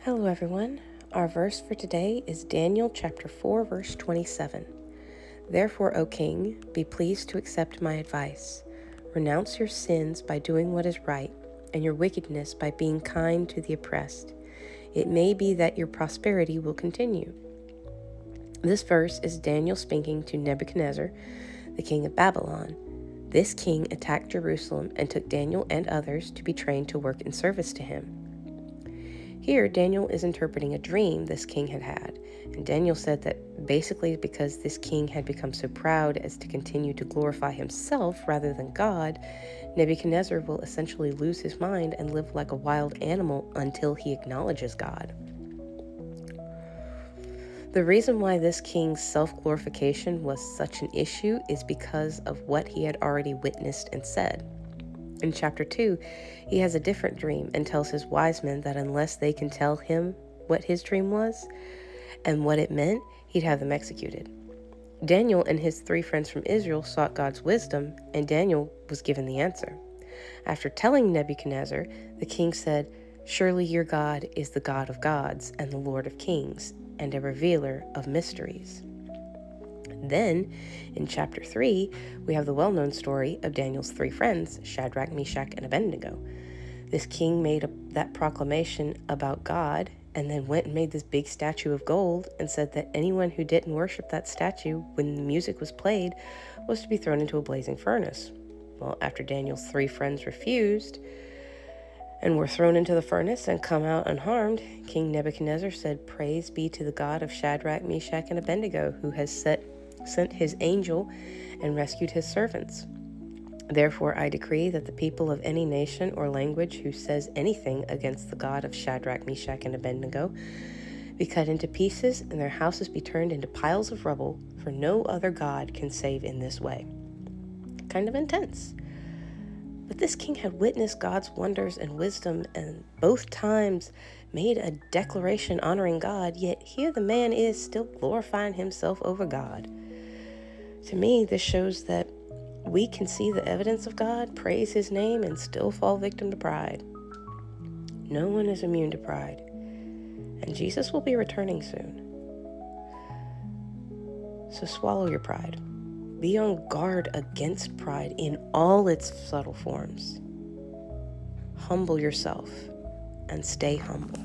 Hello everyone. Our verse for today is Daniel chapter 4 verse 27. Therefore, O king, be pleased to accept my advice. Renounce your sins by doing what is right, and your wickedness by being kind to the oppressed. It may be that your prosperity will continue. This verse is Daniel speaking to Nebuchadnezzar, the king of Babylon. This king attacked Jerusalem and took Daniel and others to be trained to work in service to him. Here, Daniel is interpreting a dream this king had had, and Daniel said that basically because this king had become so proud as to continue to glorify himself rather than God, Nebuchadnezzar will essentially lose his mind and live like a wild animal until he acknowledges God. The reason why this king's self-glorification was such an issue is because of what he had already witnessed and said. In chapter 2, he has a different dream and tells his wise men that unless they can tell him what his dream was and what it meant, he'd have them executed. Daniel and his 3 friends from Israel sought God's wisdom, and Daniel was given the answer. After telling Nebuchadnezzar, the king said, "Surely your God is the God of gods and the Lord of kings, and a revealer of mysteries." Then, in chapter 3, we have the well-known story of Daniel's 3 friends, Shadrach, Meshach, and Abednego. This king made that proclamation about God and then went and made this big statue of gold and said that anyone who didn't worship that statue when the music was played was to be thrown into a blazing furnace. Well, after Daniel's 3 friends refused and were thrown into the furnace and come out unharmed, King Nebuchadnezzar said, "Praise be to the God of Shadrach, Meshach, and Abednego, who has sent his angel and rescued his servants. Therefore I decree that the people of any nation or language who says anything against the God of Shadrach, Meshach, and Abednego be cut into pieces and their houses be turned into piles of rubble, for no other God can save in this way." Kind of intense. But this king had witnessed God's wonders and wisdom, and both times made a declaration honoring God, yet here the man is still glorifying himself over God. To me, this shows that we can see the evidence of God, praise his name, and still fall victim to pride. No one is immune to pride, and Jesus will be returning soon. So swallow your pride. Be on guard against pride in all its subtle forms. Humble yourself and stay humble.